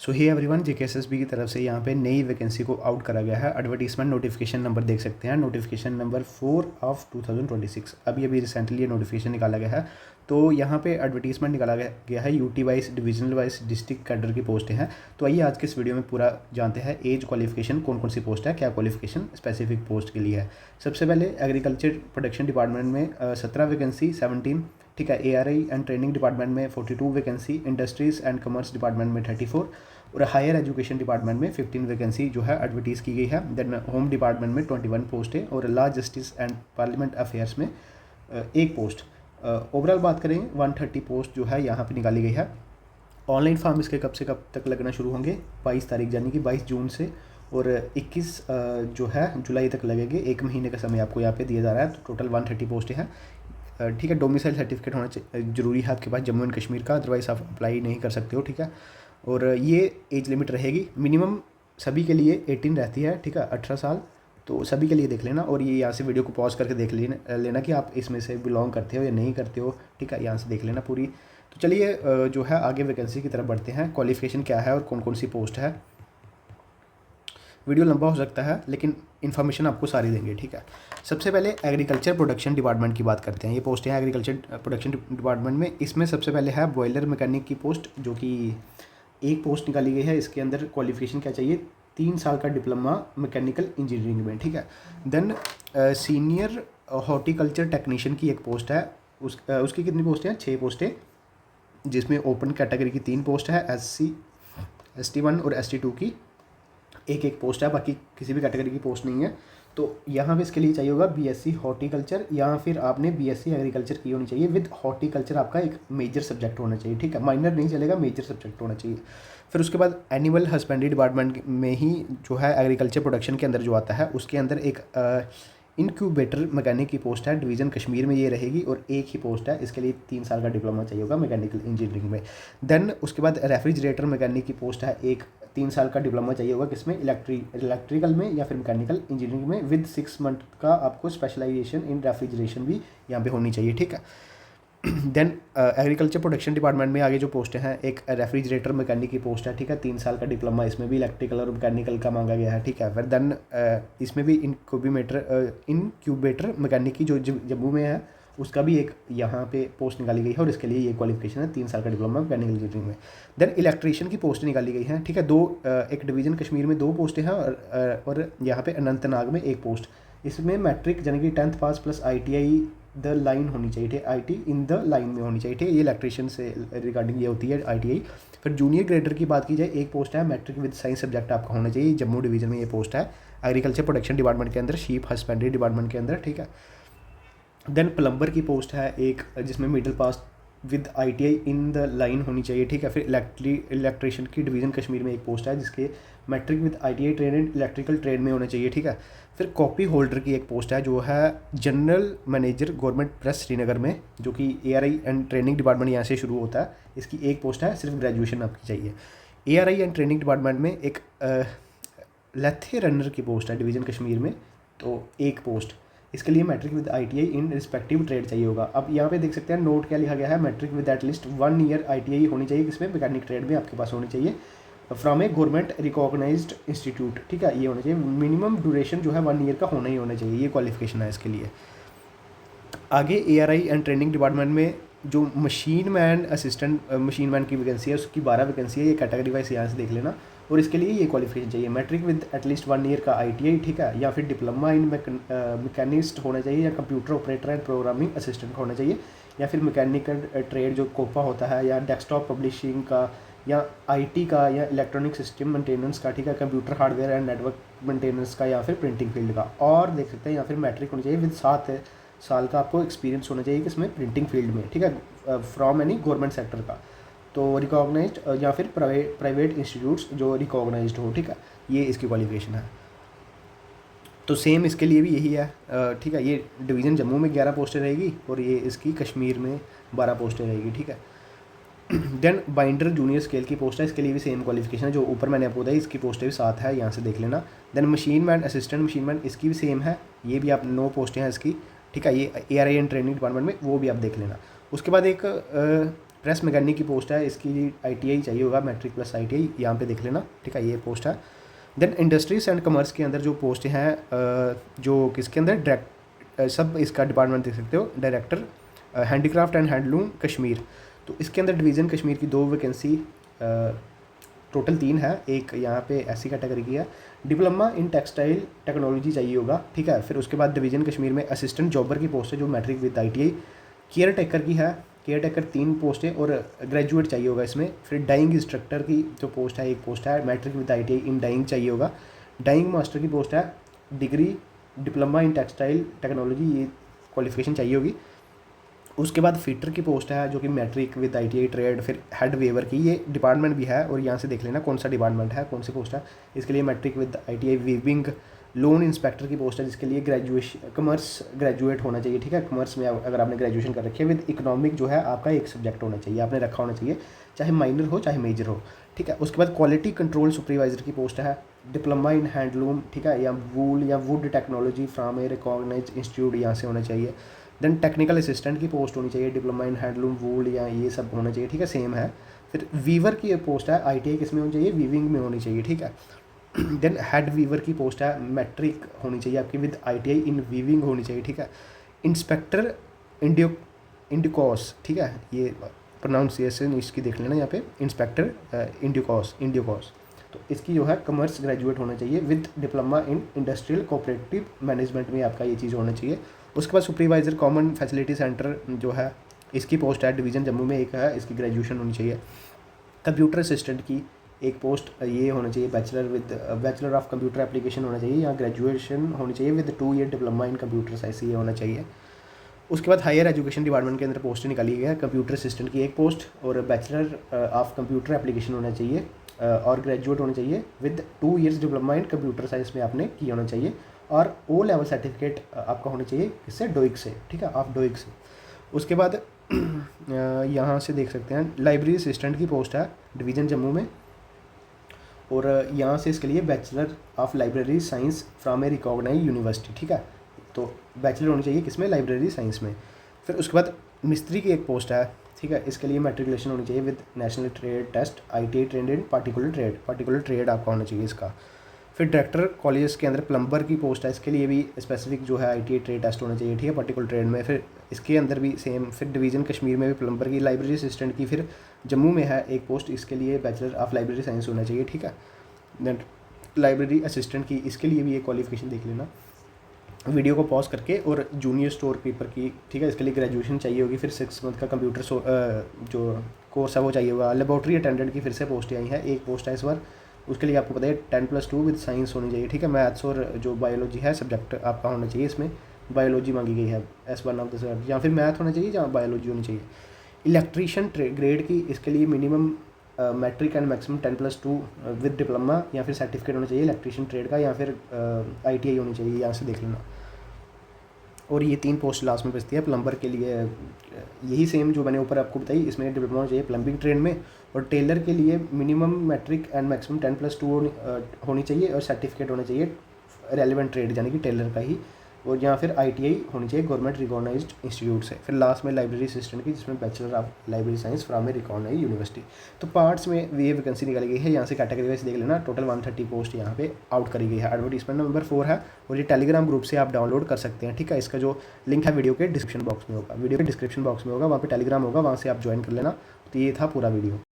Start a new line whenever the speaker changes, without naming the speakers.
सो ही everyone, JKSSB की तरफ से यहाँ पे नई वैकेंसी को आउट करा गया है। एडवर्टीजमेंट नोटिफिकेशन नंबर देख सकते हैं, नोटिफिकेशन नंबर 4 ऑफ 2026। अभी रिसेंटली ये नोटिफिकेशन निकाला गया है। तो यहाँ पे एडवर्टीजमेंट निकाला गया है UT wise, divisional wise, district cadre की पोस्टें हैं। तो आइए आज के इस वीडियो में पूरा जानते हैं एज क्वालिफिकेशन, कौन कौन सी पोस्ट है, क्या क्वालिफिकेशन स्पेसिफिक पोस्ट के लिए है। सबसे पहले एग्रीकल्चर प्रोडक्शन डिपार्टमेंट में 17 वैकेंसी 17, ठीक है। एआरआई एंड ट्रेनिंग डिपार्टमेंट में 42 vacancy, industries and commerce department में 34 और हायर एजुकेशन डिपार्टमेंट में 15 वैकेंसी जो है एडवर्टीज़ की गई है। देन होम डिपार्टमेंट में 21 पोस्ट है और law justice and parliament affairs में एक पोस्ट। ओवरऑल बात करें 130 पोस्ट जो है यहाँ पे निकाली गई है। ऑनलाइन फॉर्म इसके कब से कब तक लगना शुरू होंगे? 22 तारीख यानी कि 22 जून से, और 21 जो है जुलाई तक लगेंगे। एक महीने का समय आपको यहाँ पे दिया जा रहा है। तो टोटल 130 पोस्टें हैं, ठीक है। डोमिसाइल सर्टिफिकेट होना जरूरी है आपके पास जम्मू एंड कश्मीर का, अदरवाइज आप अप्लाई नहीं कर सकते हो, ठीक है। और ये एज लिमिट रहेगी मिनिमम सभी के लिए 18 रहती है, ठीक है, 18 साल। तो सभी के लिए देख लेना, और ये यहाँ से वीडियो को पॉज करके देख लेना कि आप इसमें से बिलोंग करते हो या नहीं करते हो, ठीक है। यहाँ से देख लेना पूरी। तो चलिए जो है आगे वैकेंसी की तरफ बढ़ते हैं। क्वालिफिकेशन क्या है और कौन कौन सी पोस्ट है। वीडियो लंबा हो सकता है लेकिन इन्फॉर्मेशन आपको सारी देंगे, ठीक है। सबसे पहले एग्रीकल्चर प्रोडक्शन डिपार्टमेंट की बात करते हैं। ये पोस्टें हैं एग्रीकल्चर प्रोडक्शन डिपार्टमेंट में। इसमें सबसे पहले है बॉयलर मैकेनिक की पोस्ट, जो कि एक पोस्ट निकाली गई है। इसके अंदर क्वालिफिकेशन क्या चाहिए? 3 साल का डिप्लोमा मैकेनिकल इंजीनियरिंग में, ठीक है। देन सीनियर हॉर्टिकल्चर टेक्नीशियन की एक पोस्ट है। उसकी कितनी पोस्टें हैं? 6 पोस्टें, जिसमें ओपन कैटेगरी की 3 पोस्ट है, SC ST1 और ST2 की एक पोस्ट है, बाकी किसी भी कैटेगरी की पोस्ट नहीं है। तो यहाँ पे इसके लिए चाहिए होगा BSc हॉर्टिकल्चर, या फिर आपने BSc एग्रीकल्चर की होनी चाहिए विद हॉर्टिकल्चर। आपका एक मेजर सब्जेक्ट होना चाहिए, ठीक है। माइनर नहीं चलेगा, मेजर सब्जेक्ट होना चाहिए। फिर उसके बाद एनिमल हस्बेंड्री डिपार्टमेंट में ही जो है एग्रीकल्चर प्रोडक्शन के अंदर जो आता है, उसके अंदर एक इनक्यूबेटर मैकेनिक की पोस्ट है, डिवीज़न कश्मीर में ये रहेगी, और एक ही पोस्ट है। इसके लिए 3 साल का डिप्लोमा चाहिए होगा मैकेनिकल इंजीनियरिंग में। देन उसके बाद रेफ्रिजरेटर मैकेनिक की पोस्ट है, एक 3 साल का डिप्लोमा चाहिए होगा, किसमें? इलेक्ट्रिकल में या फिर मैकेनिकल इंजीनियरिंग में, विद 6 मंथ का आपको स्पेशलाइजेशन इन रेफ्रिजरेशन भी यहाँ पे होनी चाहिए, ठीक है। देन एग्रीकल्चर प्रोडक्शन डिपार्टमेंट में आगे जो पोस्टें हैं, एक रेफ्रिजरेटर मैकेनिक की पोस्ट है, ठीक है। 3 साल का डिप्लोमा, इसमें भी इलेक्ट्रिकल और मैकेनिकल का मांगा गया है, ठीक है। फिर देन इसमें भी इनक्यूबेटर मैकेनिक की जो जम्मू में है, उसका भी एक यहाँ पे पोस्ट निकाली गई है, और इसके लिए ये क्वालिफिकेशन है 3 साल का डिप्लोमा मैकेनिकल इंजीनियरिंग में। देन इलेक्ट्रीशियन की पोस्ट निकाली गई हैं, ठीक है। एक डिवीज़न कश्मीर में 2 पोस्टें हैं, और यहाँ पे अनंतनाग में 1 पोस्ट। इसमें मैट्रिक यानी कि 10th pass plus ITI the line होनी चाहिए, ठीक है। IT इन द लाइन में होनी चाहिए, ठीक है। ये इलेक्ट्रीशियन से रिगार्डिंग ये होती है ITI। फिर जूनियर ग्रेडर की बात की जाए, 1 पोस्ट है, मैट्रिक विद साइंस सब्जेक्ट आपका होना चाहिए। जम्मू डिवीज़न में ये पोस्ट है, एग्रीकल्चर प्रोडक्शन डिपार्टमेंट के अंदर, शीप हस्बेंड्री डिपार्टमेंट के अंदर, ठीक है। देन प्लम्बर की पोस्ट है एक, जिसमें middle pass with ITI in the line होनी चाहिए, ठीक है। फिर इलेक्ट्रीशियन की डिवीज़न कश्मीर में एक पोस्ट है, जिसके matric with ITI trade and electrical trade में होना चाहिए, ठीक है। फिर कॉपी होल्डर की एक पोस्ट है, जो है general manager government press Srinagar में, जो कि ARI एंड ट्रेनिंग डिपार्टमेंट यहाँ से शुरू होता है। इसकी एक पोस्ट है, सिर्फ ग्रेजुएशन आपकी चाहिए। ARI एंड ट्रेनिंग डिपार्टमेंट में एक लेथे रनर की पोस्ट है डिवीज़न कश्मीर में, तो एक पोस्ट। इसके लिए matric with ITI in respective trade चाहिए होगा। अब यहाँ पे देख सकते हैं नोट क्या लिखा गया है, matric with at least 1 year ITI होनी चाहिए, किसमें? मैकेनिक ट्रेड में आपके पास होनी चाहिए, from a government recognised institute, ठीक है। ये होना चाहिए। मिनिमम ड्यूरेशन जो है 1 ईयर का होना ही होना चाहिए, ये क्वालिफिकेशन है इसके लिए। आगे ARI एंड ट्रेनिंग डिपार्टमेंट में जो machine man assistant machine man की वैकेंसी है, उसकी 12 वैकेंसी है। ये कैटेगरी वाइज यहाँ से देख लेना, और इसके लिए ये क्वालिफिकेशन चाहिए, मैट्रिक विद एटलीस्ट 1 ईयर का ITI, ठीक है, या फिर डिप्लोमा इन मैकेनिस्ट होना चाहिए, या computer operator and programming assistant होना चाहिए, या फिर मैकेनिकल ट्रेड जो कोपा होता है, या डेस्कटॉप पब्लिशिंग का, या IT का, या इलेक्ट्रॉनिक सिस्टम मेंटेनेंस का, ठीक है, computer hardware and network maintenance का, या फिर प्रिंटिंग फील्ड का। और देख सकते हैं यहाँ फिर मैट्रिक होनी चाहिए विद 7 साल का आपको एक्सपीरियंस होना चाहिए, किसमें? प्रिंटिंग फील्ड में, ठीक है, फ्रॉम एनी गवर्नमेंट सेक्टर का, तो रिकॉग्नाइज्ड या फिर प्राइवेट इंस्टीट्यूट्स जो रिकॉग्नाइज्ड हो, ठीक है। ये इसकी क्वालिफिकेशन है। तो सेम इसके लिए भी यही है, ठीक है। ये डिवीज़न जम्मू में 11 पोस्टें रहेगी, और ये इसकी कश्मीर में 12 पोस्टें रहेगी, ठीक है। देन बाइंडर जूनियर स्केल की पोस्ट है, इसके लिए भी सेम क्वालिफिकेशन है, जो ऊपर मैंने आपको बताई। इसकी पोस्टें भी 7 है, यहाँ से देख लेना। Then machine man assistant machine man, इसकी भी सेम है, ये भी आप 9 पोस्टें हैं इसकी, ठीक है। ये ARI एंड ट्रेनिंग डिपार्टमेंट में, वो भी आप देख लेना। उसके बाद एक प्रेस मैकेनिक की पोस्ट है, इसकी ITI चाहिए होगा, मैट्रिक प्लस ITI यहाँ पे देख लेना, ठीक है, ये पोस्ट है। देन इंडस्ट्रीज एंड कॉमर्स के अंदर जो पोस्ट हैं, जो किसके अंदर डायरेक्ट सब इसका डिपार्टमेंट देख सकते हो, director handicraft and handloom Kashmir. तो इसके अंदर डिवीज़न कश्मीर की 2 वैकेंसी, टोटल 3 है। एक यहाँ पे ऐसी कैटेगरी की है, डिप्लोमा इन टेक्सटाइल टेक्नोलॉजी चाहिए होगा, ठीक है। फिर उसके बाद डिवीज़न कश्मीर में असिस्टेंट जॉबर की पोस्ट है जो matric with ITI। Caretaker की है, केयर टेकर 3 पोस्ट है और ग्रेजुएट चाहिए होगा इसमें। फिर डाइंग इंस्ट्रक्टर की जो पोस्ट है, एक पोस्ट है, matric with ITI in dyeing चाहिए होगा। डाइंग मास्टर की पोस्ट है, degree diploma in textile technology, ये क्वालिफिकेशन चाहिए होगी। उसके बाद फिटर की पोस्ट है जो कि मैट्रिक विद ITI ट्रेड। फिर हेड वेवर की, ये डिपार्टमेंट भी है और यहाँ से देख लेना कौन सा डिपार्टमेंट है, कौन सी पोस्ट है। इसके लिए matric with ITI weaving. Loom inspector की पोस्ट है जिसके लिए ग्रेजुएशन कॉमर्स ग्रेजुएट होना चाहिए, ठीक है। कॉमर्स में अगर आपने ग्रेजुएशन कर रखी है, विद इकोनॉमिक जो है आपका एक सब्जेक्ट होना चाहिए, आपने रखा होना चाहिए, चाहे माइनर हो चाहे मेजर हो, ठीक है। उसके बाद क्वालिटी कंट्रोल सुपरवाइजर की पोस्ट है, डिप्लोमा इन हैंडलूम, ठीक है, या वूल या wood technology from a recognised institute, यहाँ से होना चाहिए। देन टेक्निकल असिस्टेंट की पोस्ट होनी चाहिए, डिप्लोमा इन हैंडलूम वूल या ये सब होना चाहिए, ठीक है, सेम है। फिर वीवर की पोस्ट है, ITI किस में होनी चाहिए, वीविंग में होनी चाहिए, ठीक है। देन हेड वीवर की पोस्ट है, मैट्रिक होनी चाहिए आपकी विद ITI इन वीविंग होनी चाहिए, ठीक है। इंस्पेक्टर इंडिकॉस, ठीक है, ये प्रोनाउंसिएशन इसकी देख लेना यहाँ पे, इंस्पेक्टर इंडिकॉस। तो इसकी जो है कॉमर्स ग्रेजुएट होना चाहिए with diploma in industrial cooperative management में आपका ये चीज़ होना चाहिए। उसके बाद सुपरवाइज़र कॉमन फैसिलिटी सेंटर जो है, इसकी पोस्ट है, डिवीज़न जम्मू में एक है, इसकी ग्रेजुएशन होनी चाहिए। कंप्यूटर असिस्टेंट की एक पोस्ट ये होना चाहिए, बैचलर ऑफ कंप्यूटर एप्लीकेशन होना चाहिए, या ग्रेजुएशन होनी चाहिए with 2 year diploma in computer science, ये होना चाहिए। उसके बाद हायर एजुकेशन डिपार्टमेंट के अंदर पोस्ट निकाली गई है, कंप्यूटर असिस्टेंट की एक पोस्ट और बैचलर ऑफ कंप्यूटर एप्लीकेशन होना चाहिए और ग्रेजुएट होना चाहिए with 2 years diploma in computer science में आपने किया होना चाहिए, और O लेवल सर्टिफिकेट आपका होना चाहिए किससे, डोइक से, ठीक है, आप डोइक से। उसके बाद यहाँ से देख सकते हैं लाइब्रेरी असिस्टेंट की पोस्ट है डिवीज़न जम्मू में, और यहाँ से इसके लिए bachelor of library science from a recognised university, ठीक है। तो बैचलर होनी चाहिए किसमें, लाइब्रेरी साइंस में। फिर उसके बाद मिस्त्री की एक पोस्ट है, ठीक है, इसके लिए मैट्रिकुलेशन होनी चाहिए with national trade test, ITI trained in particular trade आपका होना चाहिए इसका। फिर डायरेक्टर कॉलेज के अंदर प्लम्बर की पोस्ट है, इसके लिए भी स्पेसिफिक जो है ITI ट्रेड टेस्ट होना चाहिए, ठीक है, पार्टिकुलर ट्रेड में। फिर इसके अंदर भी सेम। फिर डिवीज़न कश्मीर में भी प्लम्बर की, लाइब्रेरी असिस्टेंट की फिर जम्मू में है एक पोस्ट, इसके लिए बैचलर ऑफ लाइब्रेरी साइंस होना चाहिए, ठीक है। देन लाइब्रेरी असिस्टेंट की, इसके लिए भी ये क्वालिफिकेशन देख लेना वीडियो को पॉज करके। और जूनियर स्टोर कीपर की, ठीक है, इसके लिए ग्रेजुएशन चाहिए होगी। फिर 6 मंथ का कंप्यूटर जो कोर्स है वो चाहिए होगा। लेबोरेटरी अटेंडेंट की फिर से पोस्ट आई है, एक पोस्ट है इस बार, उसके लिए आपको पता है 10+2 विद साइंस होनी चाहिए, ठीक है। मैथ्स और जो बायोलॉजी है सब्जेक्ट आपका होना चाहिए, इसमें बायोलॉजी मांगी गई है S1 ऑफ द सब्जेक्ट, या फिर मैथ होना चाहिए या बायोलॉजी होनी चाहिए। इलेक्ट्रीशियन ग्रेड की, इसके लिए minimum matric and maximum 10+2 with diploma या फिर सर्टिफिकेट होना चाहिए इलेक्ट्रीशियन ट्रेड का, या फिर ITI होनी चाहिए, यहाँ से देख लेना। और ये 3 पोस्ट लास्ट में बचती है प्लम्बर के लिए, यही सेम जो मैंने ऊपर आपको बताई, इसमें डिप्लोमा होना चाहिए प्लम्बिंग ट्रेड में। और टेलर के लिए मिनिमम मैट्रिक एंड मैक्सिमम 10+2 होनी चाहिए और सर्टिफिकेट होना चाहिए रेलिवेंट ट्रेड यानी कि टेलर का ही, और या फिर ITI होनी चाहिए गवर्नमेंट रिकॉग्नाइज्ड इंस्टीट्यूट से। फिर लास्ट में लाइब्रेरी असिस्टेंट की, जिसमें bachelor of library science from a recognised university. तो पार्ट्स में ये वैकेंसी निकाली गई है, यहाँ से कैटेगरी वाइज देख लेना। टोटल 130 पोस्ट यहाँ पे आउट करी गई है। एडवर्टीजमेंट नंबर 4 है, और ये टेलीग्राम ग्रुप से आप डाउनलोड कर सकते हैं, ठीक है। इसका जो लिंक है वीडियो के डिस्क्रिप्शन बॉक्स में होगा, वीडियो के डिस्क्रिप्शन बॉक्स में होगा, वहाँ पे टेलीग्राम होगा, वहाँ से आप ज्वाइन कर लेना। तो ये था पूरा वीडियो।